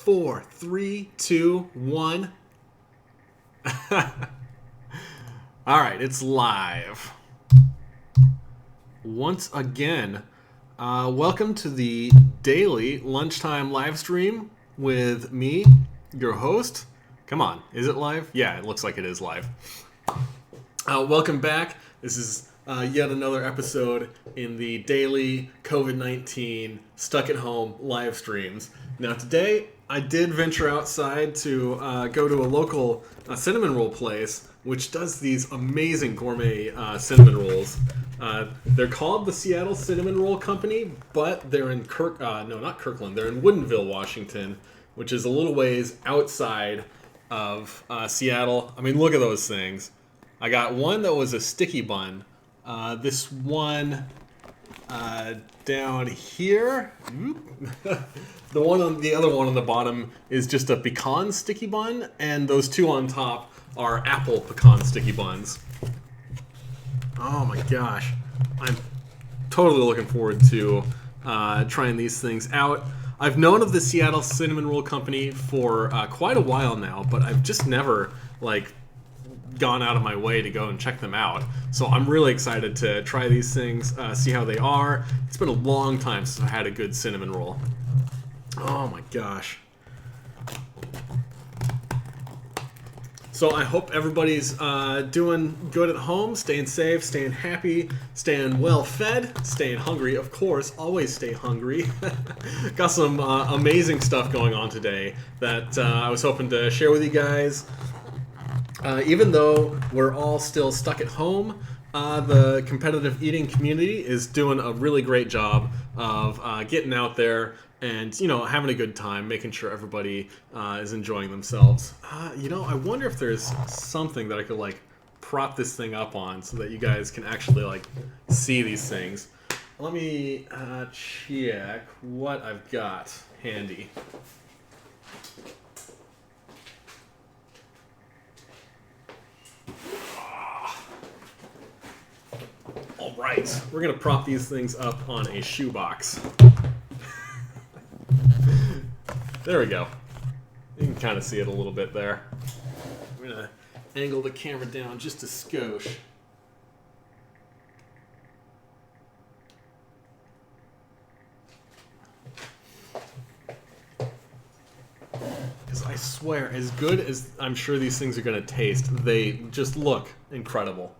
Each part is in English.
4, 3, 2, 1. Alright, it's live. Once again, welcome to the daily lunchtime live stream with me, your host. Come on, is it live? Yeah, it looks like it is live. Welcome back. This is yet another episode in the daily COVID-19 stuck at home live streams. Now today, I did venture outside to go to a local cinnamon roll place, which does these amazing gourmet cinnamon rolls. They're called the Seattle Cinnamon Roll Company, but they're in not Kirkland. They're in Woodinville, Washington, which is a little ways outside of Seattle. I mean, look at those things. I got one that was a sticky bun. This one down here, the other one on the bottom is just a pecan sticky bun, and those two on top are apple pecan sticky buns. Oh my gosh, I'm totally looking forward to trying these things out. I've known of the Seattle Cinnamon Roll Company for quite a while now, but I've just never gone out of my way to go and check them out. So I'm really excited to try these things, see how they are. It's been a long time since I had a good cinnamon roll. Oh my gosh. So I hope everybody's doing good at home, staying safe, staying happy, staying well fed, staying hungry. Of course, always stay hungry. Got some amazing stuff going on today that I was hoping to share with you guys. Even though we're all still stuck at home, the competitive eating community is doing a really great job of getting out there and, having a good time, making sure everybody is enjoying themselves. I wonder if there's something that I could, prop this thing up on so that you guys can actually, see these things. Let me check what I've got handy. All right, we're going to prop these things up on a shoebox. There we go. You can kind of see it a little bit there. I'm going to angle the camera down just a skosh. Because I swear, as good as I'm sure these things are going to taste, they just look incredible.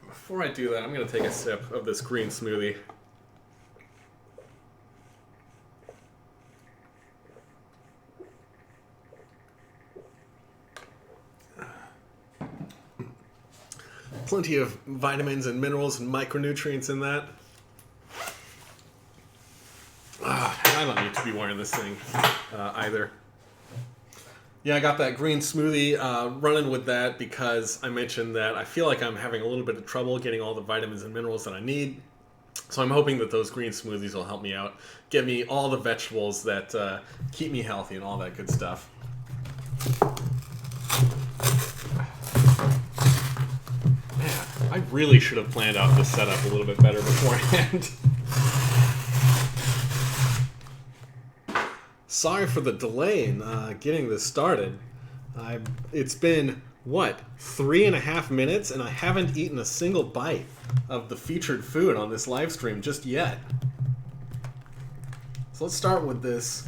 Before I do that, I'm going to take a sip of this green smoothie. Plenty of vitamins and minerals and micronutrients in that. I don't need to be wearing this thing either. Yeah, I got that green smoothie running with that because I mentioned that I feel like I'm having a little bit of trouble getting all the vitamins and minerals that I need. So I'm hoping that those green smoothies will help me out, give me all the vegetables that keep me healthy and all that good stuff. Man, I really should have planned out this setup a little bit better beforehand. Sorry for the delay in getting this started. It's been, 3.5 minutes, and I haven't eaten a single bite of the featured food on this live stream just yet. So let's start with this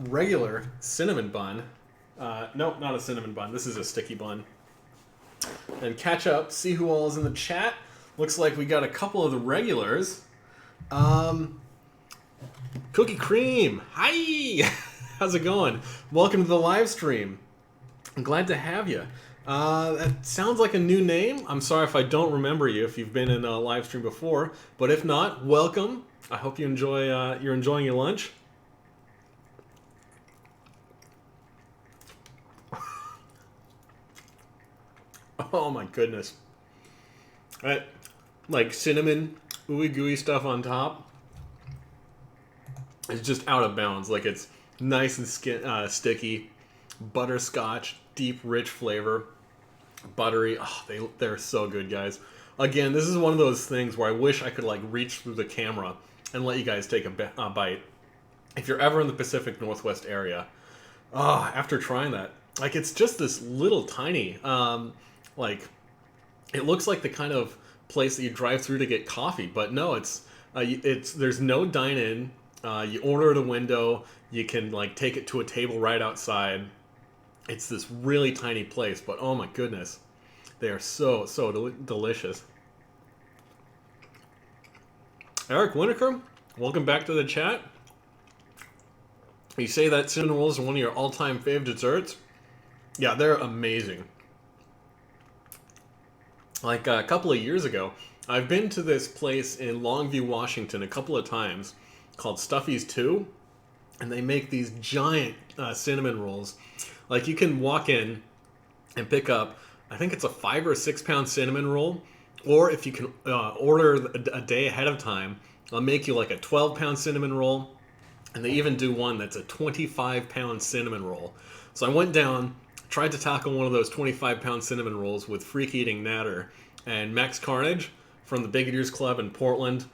regular cinnamon bun. Nope, not a cinnamon bun. This is a sticky bun. And catch up, see who all is in the chat. Looks like we got a couple of the regulars. Cookie Cream, hi! How's it going? Welcome to the live stream. I'm glad to have you. That sounds like a new name. I'm sorry if I don't remember you if you've been in a live stream before, but if not, welcome. I hope you you're enjoying your lunch. Oh my goodness. That, cinnamon, ooey gooey stuff on top. It's just out of bounds. It's nice and sticky. Butterscotch, deep, rich flavor. Buttery. Oh, they're so good, guys. Again, this is one of those things where I wish I could reach through the camera and let you guys take a bite. If you're ever in the Pacific Northwest area, after trying that, like it's just this little tiny, like it looks like the kind of place that you drive through to get coffee, but no, it's there's no dine-in. You order at a window. You can like take it to a table right outside. It's this really tiny place, but oh my goodness, they are so delicious. Eric Winokur, welcome back to the chat. You say that cinnamon rolls are one of your all-time fave desserts? Yeah, they're amazing. Like a couple of years ago, I've been to this place in Longview, Washington a couple of times called Stuffy's 2, and they make these giant cinnamon rolls. Like you can walk in and pick up, I think it's a 5 or 6 pound cinnamon roll, or if you can order a day ahead of time, they'll make you like a 12-pound cinnamon roll, and they even do one that's a 25-pound cinnamon roll. So I went down, tried to tackle one of those 25-pound cinnamon rolls with Freak Eating Natter and Max Carnage from the Big Eaters Club in Portland.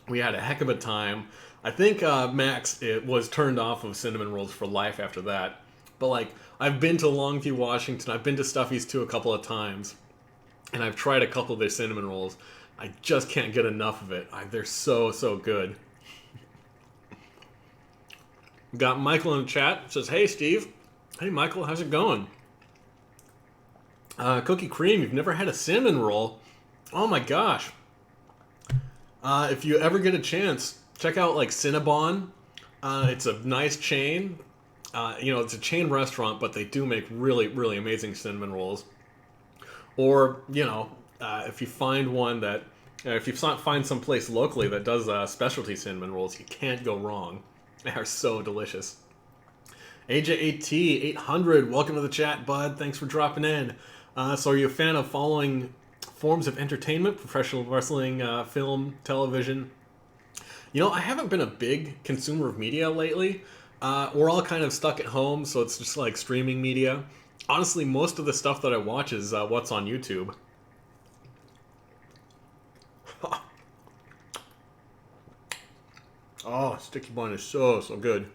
We had a heck of a time. I think Max was turned off of cinnamon rolls for life after that. But like, I've been to Longview, Washington. I've been to Stuffy's 2 a couple of times, and I've tried a couple of their cinnamon rolls. I just can't get enough of it. They're so good. Got Michael in the chat. Says, hey, Steve. Hey, Michael. How's it going? Cookie Cream, you've never had a cinnamon roll? Oh, my gosh. If you ever get a chance, check out, like, Cinnabon. It's a nice chain. It's a chain restaurant, but they do make really amazing cinnamon rolls. Or, if you find one that... if you find some place locally that does specialty cinnamon rolls, you can't go wrong. They are so delicious. AJ8T800, welcome to the chat, bud. Thanks for dropping in. So are you a fan of following forms of entertainment, professional wrestling, film, television? I haven't been a big consumer of media lately. We're all kind of stuck at home, so it's just like streaming media. Honestly, most of the stuff that I watch is what's on YouTube. Oh, sticky bun is so good.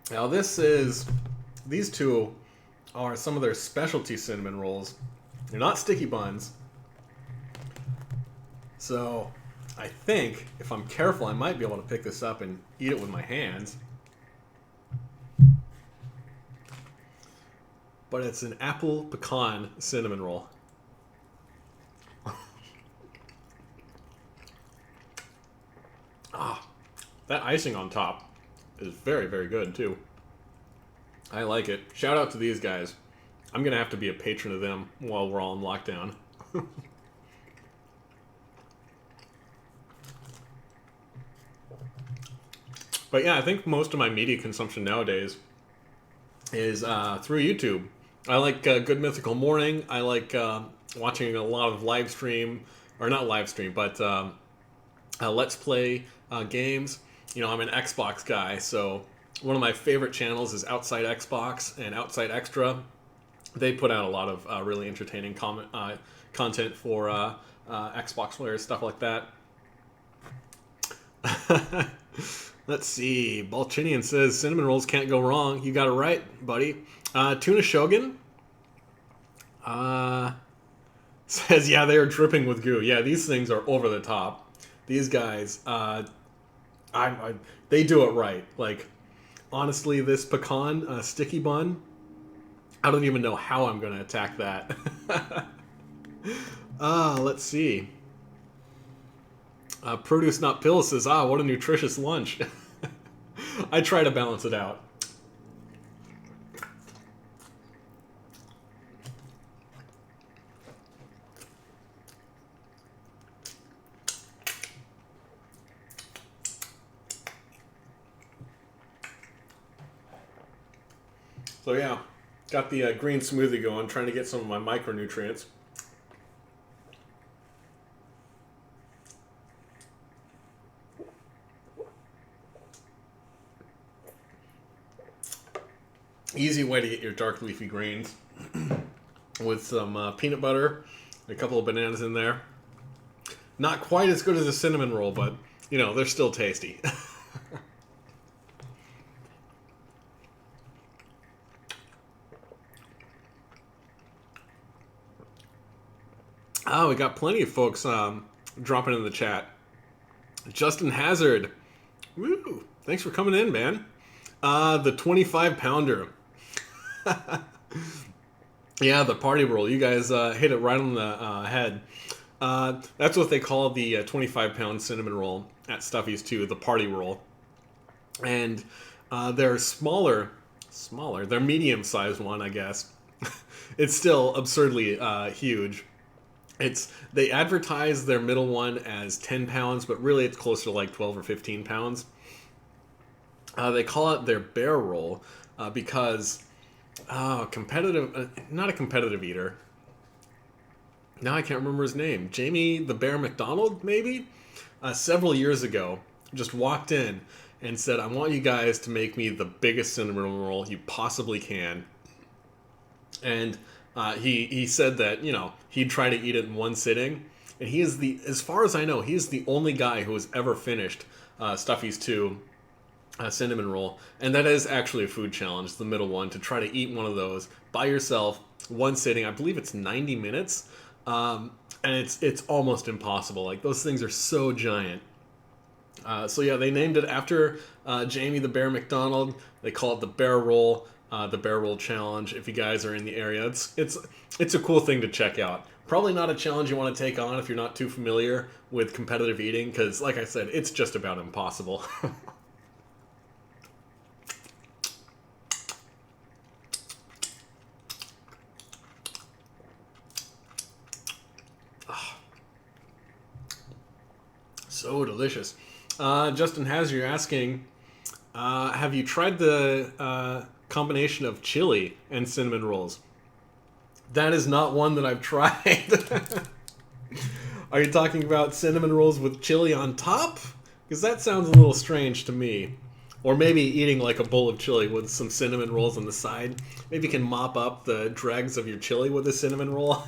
Now these two are some of their specialty cinnamon rolls. They're not sticky buns. So I think if I'm careful, I might be able to pick this up and eat it with my hands. But it's an apple pecan cinnamon roll. That icing on top is very good too. I like it. Shout out to these guys. I'm gonna have to be a patron of them while we're all in lockdown. But yeah, I think most of my media consumption nowadays is through YouTube. I like Good Mythical Morning. I like watching a lot of live stream, or not live stream, but Let's Play games. I'm an Xbox guy, so one of my favorite channels is Outside Xbox and Outside Extra. They put out a lot of really entertaining content for Xbox players, stuff like that. Let's see. Balchinian says, cinnamon rolls can't go wrong. You got it right, buddy. Tuna Shogun says, yeah, they are dripping with goo. Yeah, these things are over the top. These guys, they do it right. Like, honestly, this pecan sticky bun, I don't even know how I'm going to attack that. Let's see. Produce Not Pill says, what a nutritious lunch. I try to balance it out. So yeah, got the green smoothie going, trying to get some of my micronutrients. Easy way to get your dark leafy greens. with some peanut butter, a couple of bananas in there. Not quite as good as a cinnamon roll, but, you know, they're still tasty. Oh, we got plenty of folks dropping in the chat. Justin Hazard. Woo! Thanks for coming in, man. The 25-pounder. Yeah, the party roll. You guys hit it right on the head. That's what they call the 25-pound cinnamon roll at Stuffy's too, the party roll. And they're smaller. They're medium-sized one, I guess. It's still absurdly huge. They advertise their middle one as 10 pounds, but really it's closer to like 12 or 15 pounds. They call it their bear roll because competitive, not a competitive eater. Now I can't remember his name. Jamie the Bear McDonald, maybe? Several years ago, just walked in and said, I want you guys to make me the biggest cinnamon roll you possibly can. And he said that, you know, he'd try to eat it in one sitting. And he is as far as I know, he is the only guy who has ever finished Stuffy's 2 cinnamon roll. And that is actually a food challenge, the middle one, to try to eat one of those by yourself, one sitting. I believe it's 90 minutes. And it's almost impossible. Like, those things are so giant. So yeah, they named it after Jamie the Bear McDonald. They call it the Bear Roll. The Bear Roll Challenge. If you guys are in the area, it's a cool thing to check out. Probably not a challenge you want to take on if you're not too familiar with competitive eating, because, like I said, it's just about impossible. So delicious. Justin Hazard, you're asking, have you tried the combination of chili and cinnamon rolls? That is not one that I've tried. Are you talking about cinnamon rolls with chili on top? Because that sounds a little strange to me. Or maybe eating like a bowl of chili with some cinnamon rolls on the side. Maybe you can mop up the dregs of your chili with a cinnamon roll.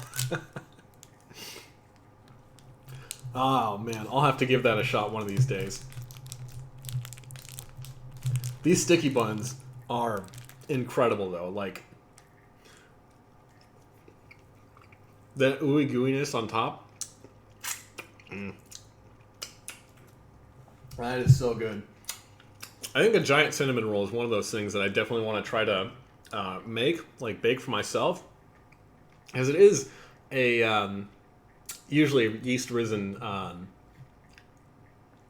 Oh man, I'll have to give that a shot one of these days. These sticky buns are incredible though. Like, the ooey gooiness on top. That is so good. I think a giant cinnamon roll is one of those things that I definitely want to try to bake for myself. As it is a usually yeast-risen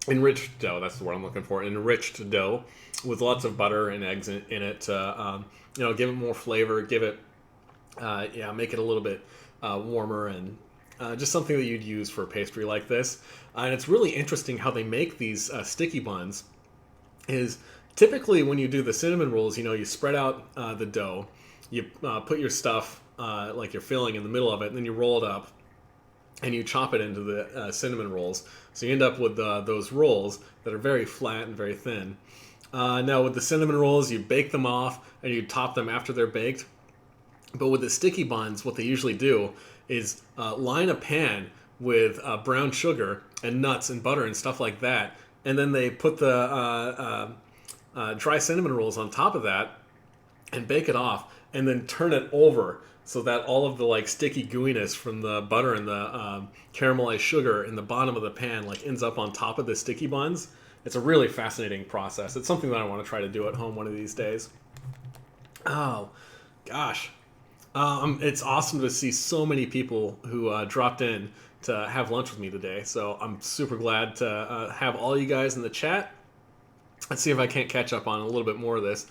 enriched dough. That's the word I'm looking for. Enriched dough with lots of butter and eggs in it to give it more flavor, give it make it a little bit warmer, and just something that you'd use for a pastry like this. And it's really interesting how they make these sticky buns. Is typically when you do the cinnamon rolls, you spread out the dough, you put your stuff like your filling in the middle of it, and then you roll it up and you chop it into the cinnamon rolls. So you end up with those rolls that are very flat and very thin. Now with the cinnamon rolls, you bake them off and you top them after they're baked. But with the sticky buns, what they usually do is line a pan with brown sugar and nuts and butter and stuff like that. And then they put the dry cinnamon rolls on top of that and bake it off and then turn it over so that all of the sticky gooiness from the butter and the caramelized sugar in the bottom of the pan ends up on top of the sticky buns. It's a really fascinating process. It's something that I want to try to do at home one of these days. Oh, gosh. It's awesome to see so many people who dropped in to have lunch with me today. So I'm super glad to have all you guys in the chat. Let's see if I can't catch up on a little bit more of this.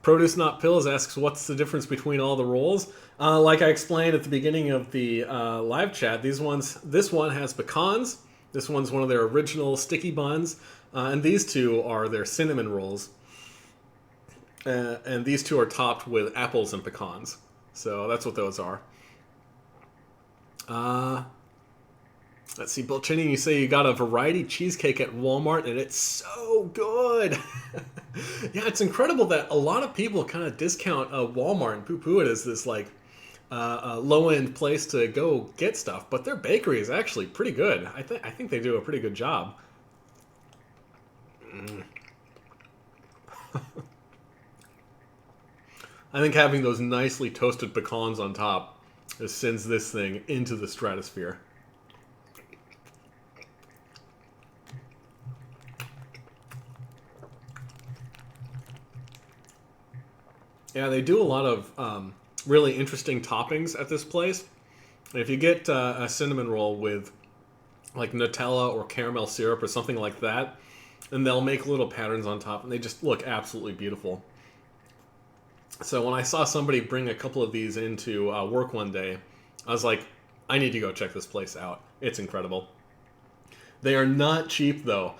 Produce Not Pills asks, what's the difference between all the rolls? Like I explained at the beginning of the live chat, this one has pecans. This one's one of their original sticky buns. And these two are their cinnamon rolls. And these two are topped with apples and pecans. So that's what those are. Let's see, Bill Cheney, you say you got a variety cheesecake at Walmart and it's so good. Yeah, it's incredible that a lot of people kind of discount Walmart and poo-poo it as this like low-end place to go get stuff, but their bakery is actually pretty good. I think they do a pretty good job. I think having those nicely toasted pecans on top just sends this thing into the stratosphere. Yeah, they do a lot of really interesting toppings at this place. If you get a cinnamon roll with like Nutella or caramel syrup or something like that, and they'll make little patterns on top, and they just look absolutely beautiful. So when I saw somebody bring a couple of these into work one day, I was like, I need to go check this place out. It's incredible. They are not cheap though.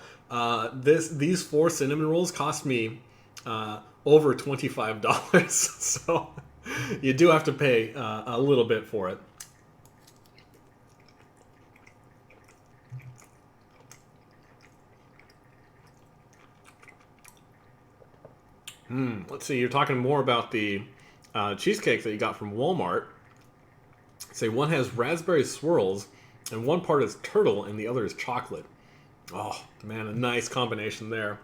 These 4 cinnamon rolls cost me over $25, so you do have to pay a little bit for it. Let's see. You're talking more about the cheesecake that you got from Walmart. Say one has raspberry swirls, and one part is turtle, and the other is chocolate. Oh man, a nice combination there.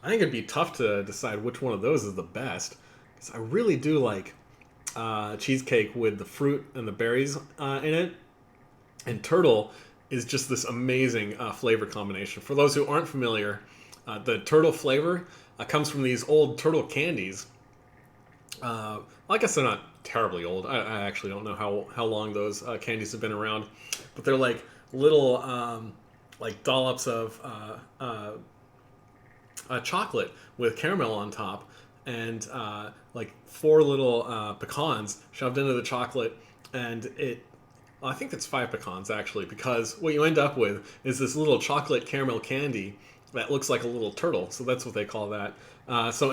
I think it'd be tough to decide which one of those is the best, because I really do like cheesecake with the fruit and the berries in it. And turtle is just this amazing flavor combination. For those who aren't familiar, the turtle flavor comes from these old turtle candies. I guess they're not terribly old. I actually don't know how long those candies have been around, but they're like little like dollops of chocolate with caramel on top, and like 4 little pecans shoved into the chocolate, and I think it's 5 pecans actually, because what you end up with is this little chocolate caramel candy that looks like a little turtle. So that's what they call that. So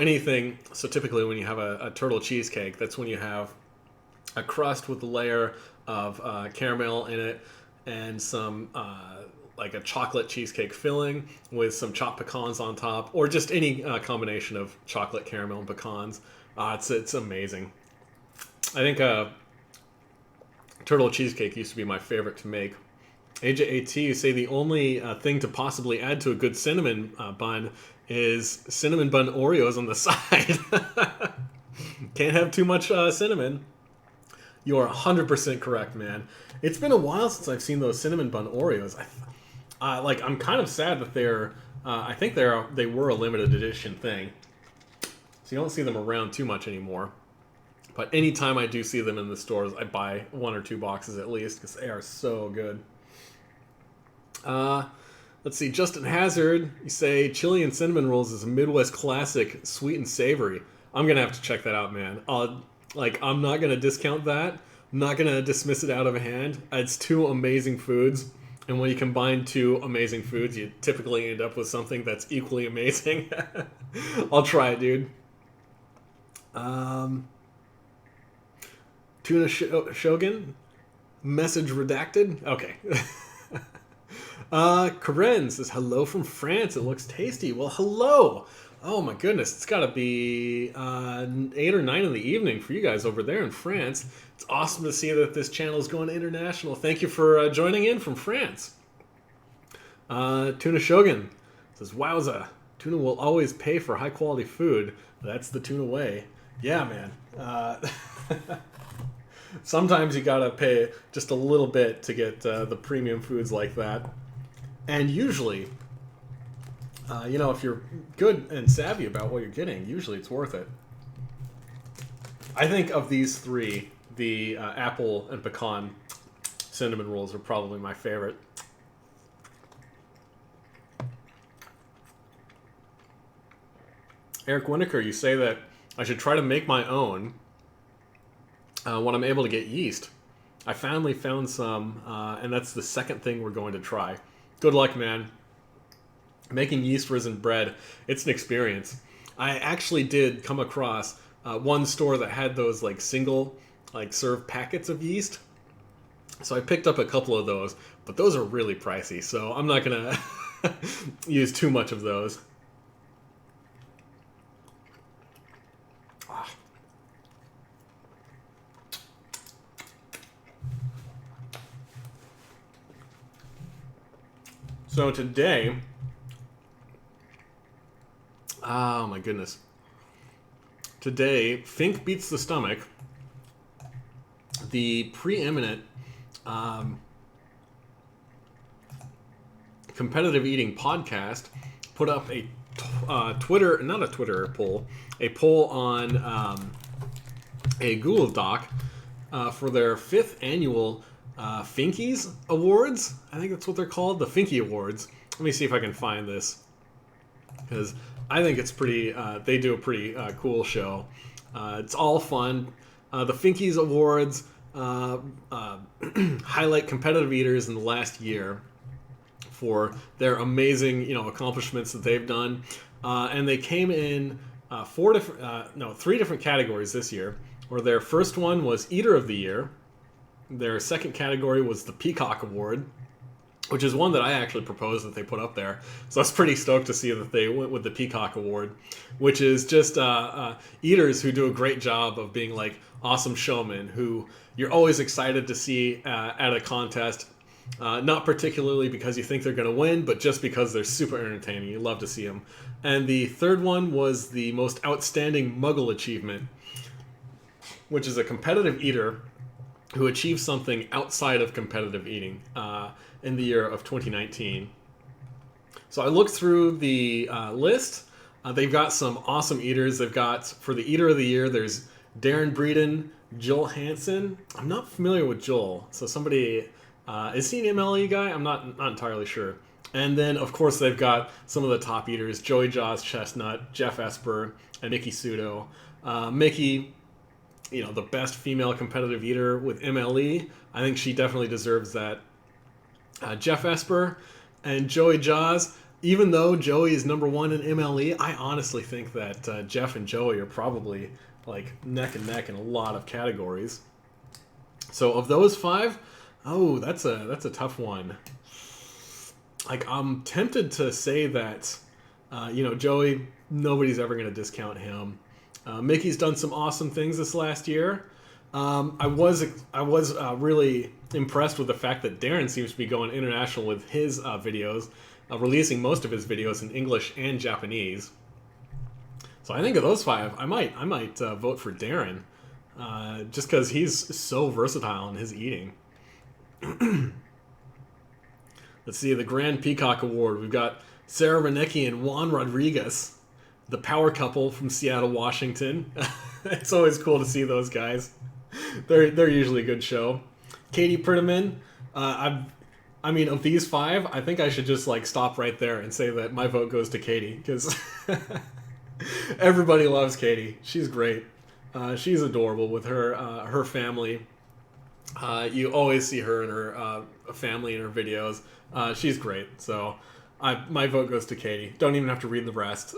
typically when you have a turtle cheesecake, that's when you have a crust with a layer of caramel in it, and some like a chocolate cheesecake filling with some chopped pecans on top, or just any combination of chocolate, caramel, and pecans. It's amazing. I think turtle cheesecake used to be my favorite to make. AJAT, you say the only thing to possibly add to a good cinnamon bun is cinnamon bun Oreos on the side. Can't have too much cinnamon. You are 100% correct, man. It's been a while since I've seen those cinnamon bun Oreos. I'm kind of sad that they're. I think they were a limited edition thing, so you don't see them around too much anymore. But anytime I do see them in the stores, I buy 1 or 2 boxes at least, because they are so good. Let's see, Justin Hazard, you say chili and cinnamon rolls is a Midwest classic, sweet and savory. I'm gonna have to check that out, man. I'm not gonna discount that. I'm not gonna dismiss it out of hand. It's 2 amazing foods, and when you combine 2 amazing foods, you typically end up with something that's equally amazing. I'll try it, dude. Tuna Shogun, message redacted. Okay. Karen says, hello from France. It looks tasty. Well, hello. Oh my goodness. It's got to be 8 or 9 in the evening for you guys over there in France. It's awesome to see that this channel is going international. Thank you for joining in from France. Tuna Shogun says, wowza. Tuna will always pay for high quality food. That's the tuna way. Yeah, man. Sometimes you gotta pay just a little bit to get the premium foods like that. And usually, if you're good and savvy about what you're getting, usually it's worth it. I think of these 3, the apple and pecan cinnamon rolls are probably my favorite. Eric Winokur, you say that I should try to make my own when I'm able to get yeast. I finally found some, and that's the second thing we're going to try. Good luck, man. Making yeast-risen bread, it's an experience. I actually did come across one store that had those single serve packets of yeast. So I picked up a couple of those, but those are really pricey, so I'm not going to use too much of those. So today, oh my goodness. Today, Fink Beats the Stomach, the preeminent competitive eating podcast, put up a poll on a Google Doc for their 5th annual Finkies Awards. I think that's what they're called, the Finke Awards. Let me see if I can find this, because I think it's pretty. They do a pretty cool show. It's all fun. The Finkies Awards highlight competitive eaters in the last year for their amazing, accomplishments that they've done, and they came in 3 different categories this year. Where their first one was Eater of the Year. Their second category was the Peacock Award, which is one that I actually proposed that they put up there. So I was pretty stoked to see that they went with the Peacock Award, which is just eaters who do a great job of being like awesome showmen who you're always excited to see at a contest. Not particularly because you think they're going to win, but just because they're super entertaining. You love to see them. And the third one was the Most Outstanding Muggle Achievement, which is a competitive eater who achieved something outside of competitive eating in the year of 2019. So I looked through the list. They've got some awesome eaters. They've got, for the Eater of the Year, there's Darren Breeden, Joel Hansen. I'm not familiar with Joel, so somebody... is he an MLE guy? I'm not entirely sure. And then, of course, they've got some of the top eaters, Joey Jaws Chestnut, Jeff Esper, and Mickey Sudo. Mickey... the best female competitive eater with MLE. I think she definitely deserves that. Jeff Esper and Joey Jaws, even though Joey is number 1 in MLE, I honestly think that Jeff and Joey are probably like neck and neck in a lot of categories. So of those 5, that's a tough one. Like, I'm tempted to say that, Joey, nobody's ever going to discount him. Mickey's done some awesome things this last year. I was really impressed with the fact that Darren seems to be going international with his videos, releasing most of his videos in English and Japanese. So I think of those 5, I might vote for Darren, just because he's so versatile in his eating. Let's see, the Grand Peacock Award. We've got Sarah Renecki and Juan Rodriguez, the power couple from Seattle, Washington. It's always cool to see those guys. They're usually a good show. Katie Perdaman. Of these 5, I think I should just stop right there and say that my vote goes to Katie, because everybody loves Katie. She's great. She's adorable with her family. You always see her and her family in her videos. She's great. So my vote goes to Katie. Don't even have to read the rest.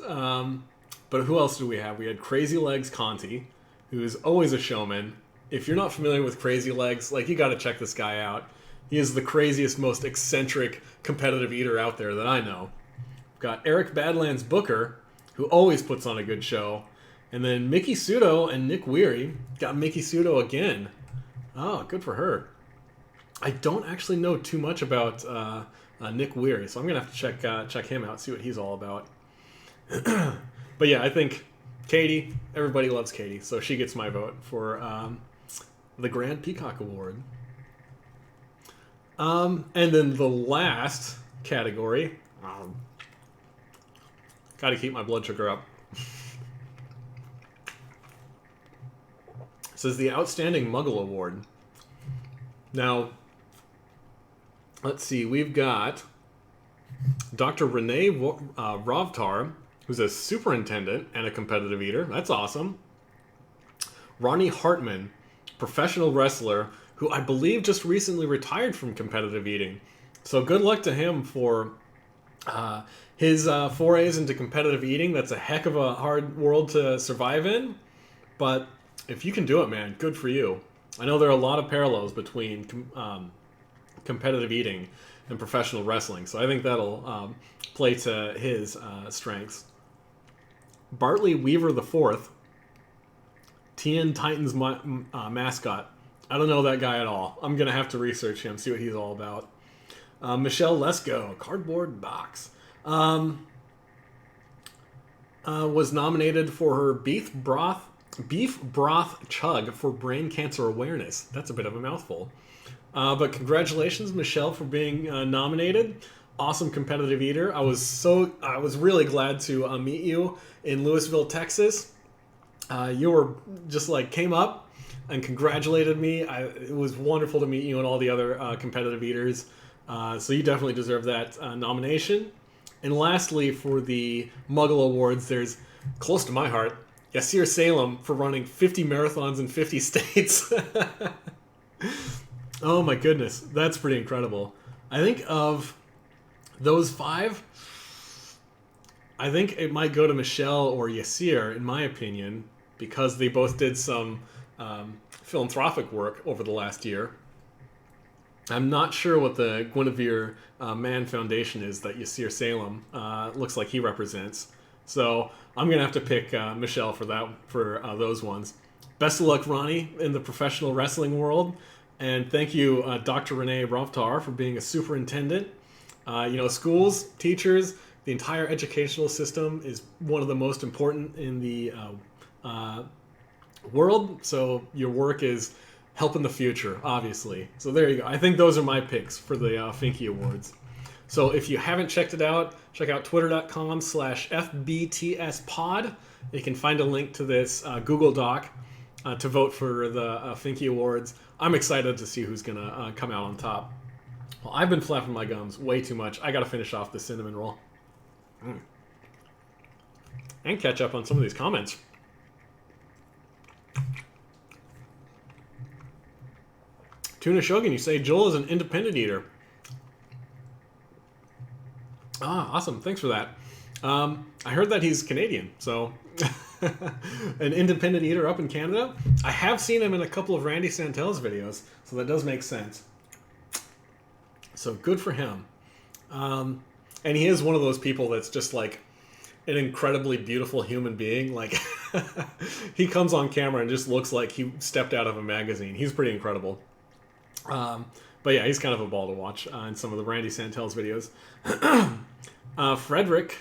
But who else do we have? We had Crazy Legs Conti, who's always a showman. If you're not familiar with Crazy Legs, you got to check this guy out. He is the craziest, most eccentric competitive eater out there that I know. We've got Eric Badlands Booker, who always puts on a good show. And then Mickey Sudo and Nick Weary. Got Mickey Sudo again. Oh, good for her. I don't actually know too much about Nick Weary, so I'm going to have to check him out, see what he's all about. But yeah, I think Katie, everybody loves Katie, so she gets my vote for the Grand Peacock Award. And then the last category, got to keep my blood sugar up. This is the Outstanding Muggle Award. Now, let's see, we've got Dr. Renee Rovtar, who's a superintendent and a competitive eater. That's awesome. Ronnie Hartman, professional wrestler, who I believe just recently retired from competitive eating. So good luck to him for his forays into competitive eating. That's a heck of a hard world to survive in. But if you can do it, man, good for you. I know there are a lot of parallels between competitive eating and professional wrestling, so I think that'll play to his strengths. Bartley Weaver IV, Teen Titans mascot. I don't know that guy at all. I'm going to have to research him, see what he's all about. Michelle Lesko, Cardboard Box, was nominated for her beef broth chug for brain cancer awareness. That's a bit of a mouthful. But congratulations, Michelle, for being nominated. Awesome competitive eater. I was really glad to meet you in Louisville, Texas. You were just like came up and congratulated me. It was wonderful to meet you and all the other competitive eaters. So you definitely deserve that nomination. And lastly, for the Muggle Awards, there's close to my heart, Yasir Salem for running 50 marathons in 50 states. Oh my goodness, that's pretty incredible. I think of those 5, I think it might go to Michelle or Yasir, in my opinion, because they both did some philanthropic work over the last year. I'm not sure what the Guinevere Mann Foundation is that Yasir Salem looks like he represents. So I'm going to have to pick Michelle for those ones. Best of luck, Ronnie, in the professional wrestling world. And thank you, Dr. Renee Rovtar, for being a superintendent. Schools, teachers, the entire educational system is one of the most important in the world. So your work is helping the future, obviously. So there you go. I think those are my picks for the Finke Awards. So if you haven't checked it out, check out twitter.com/FBTSpod. You can find a link to this Google Doc to vote for the Finke Awards. I'm excited to see who's going to come out on top. Well, I've been flapping my gums way too much. I got to finish off the cinnamon roll. And catch up on some of these comments. Tuna Shogun, you say Joel is an independent eater. Awesome. Thanks for that. I heard that he's Canadian, so an independent eater up in Canada. I have seen him in a couple of Randy Santel's videos, so that does make sense. So good for him. And he is one of those people that's just like an incredibly beautiful human being. Like he comes on camera and just looks like he stepped out of a magazine. He's pretty incredible. But yeah, he's kind of a ball to watch in some of the Randy Santel's videos. Frederick,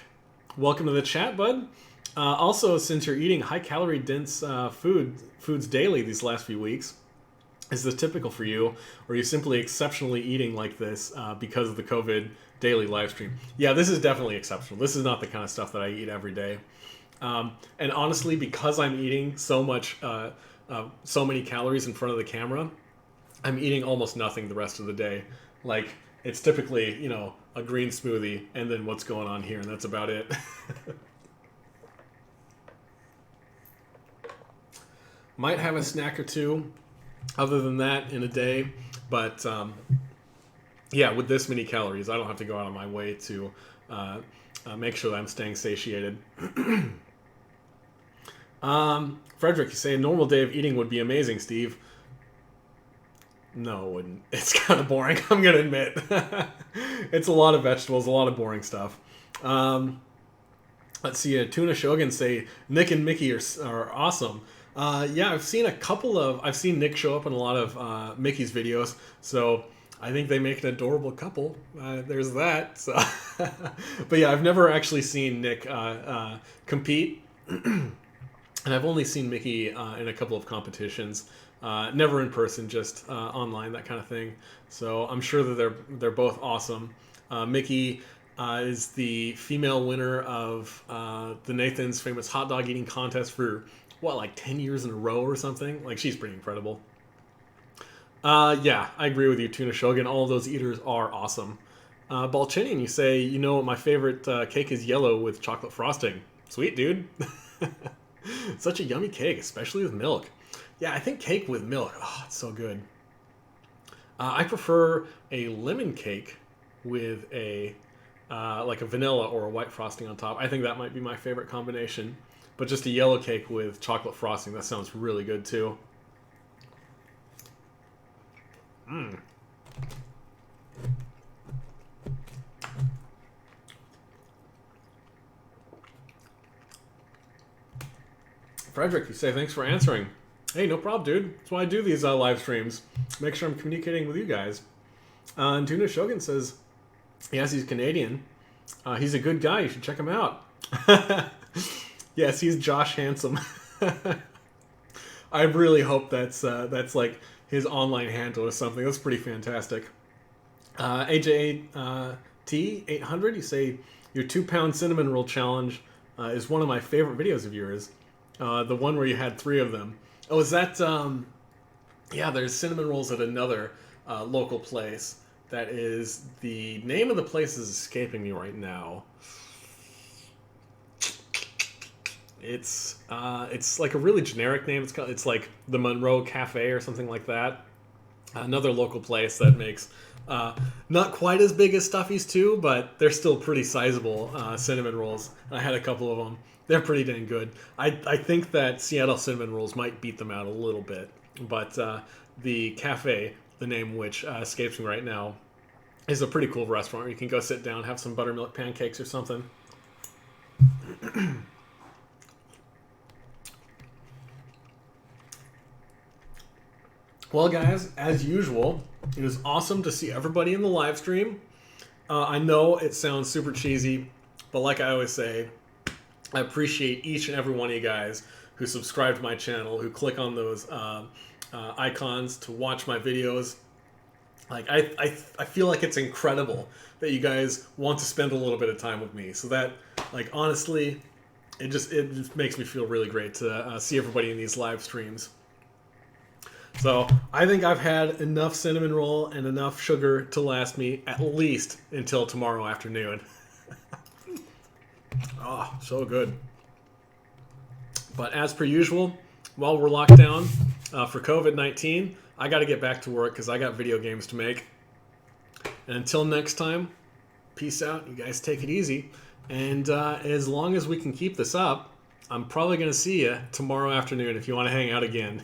welcome to the chat, bud. Also, since you're eating high-calorie dense foods daily these last few weeks, is this typical for you, or are you simply exceptionally eating like this because of the COVID daily live stream? Yeah, this is definitely exceptional. This is not the kind of stuff that I eat every day. And honestly, because I'm eating so many calories in front of the camera, I'm eating almost nothing the rest of the day. Like, it's typically, a green smoothie and then what's going on here, and that's about it. Might have a snack or two other than that in a day, but yeah, with this many calories, I don't have to go out of my way to make sure that I'm staying satiated. Frederick, you say a normal day of eating would be amazing, Steve. No, it wouldn't. It's kind of boring, I'm going to admit. It's a lot of vegetables, a lot of boring stuff. Let's see, Tuna Shogun say Nick and Mickey are awesome. Yeah, I've seen Nick show up in a lot of Mickey's videos, so I think they make an adorable couple. There's that. So. But yeah, I've never actually seen Nick compete. And I've only seen Mickey in a couple of competitions. Never in person, just online, that kind of thing. So I'm sure that they're both awesome. Mickey is the female winner of the Nathan's Famous Hot Dog Eating Contest for, 10 years in a row or something? Like, she's pretty incredible. Yeah, I agree with you, Tuna Shogun. All of those eaters are awesome. Balchinian, you say, my favorite cake is yellow with chocolate frosting. Sweet, dude. Such a yummy cake, especially with milk. Yeah, I think cake with milk. Oh, it's so good. I prefer a lemon cake with a vanilla or a white frosting on top. I think that might be my favorite combination. But just a yellow cake with chocolate frosting, that sounds really good too. Frederick, you say thanks for answering. Hey, no problem, dude. That's why I do these live streams. Make sure I'm communicating with you guys. And Tuna Shogun says, Yes, he's Canadian. He's a good guy. You should check him out. Yes, he's Josh Handsome. I really hope that's like his online handle or something. That's pretty fantastic. AJ T800, you say your 2-pound cinnamon roll challenge is one of my favorite videos of yours. The one where you had 3 of them. Oh, is that? Yeah, there's cinnamon rolls at another local place. That is, the name of the place is escaping me right now. It's like a really generic name. It's like the Monroe Cafe or something like that. Another local place that makes not quite as big as Stuffy's too, but they're still pretty sizable cinnamon rolls. I had a couple of them. They're pretty dang good. I think that Seattle cinnamon rolls might beat them out a little bit, but the cafe, the name which escapes me right now, is a pretty cool restaurant where you can go sit down, have some buttermilk pancakes or something. Well, guys, as usual, it was awesome to see everybody in the live stream. I know it sounds super cheesy, but like I always say, I appreciate each and every one of you guys who subscribe to my channel, who click on those icons to watch my videos. Like I feel like it's incredible that you guys want to spend a little bit of time with me. So that, like, honestly, it just makes me feel really great to see everybody in these live streams. So I think I've had enough cinnamon roll and enough sugar to last me at least until tomorrow afternoon. Oh, so good. But as per usual, while we're locked down for COVID-19, I got to get back to work because I got video games to make. And until next time, peace out. You guys take it easy. And as long as we can keep this up, I'm probably going to see you tomorrow afternoon if you want to hang out again.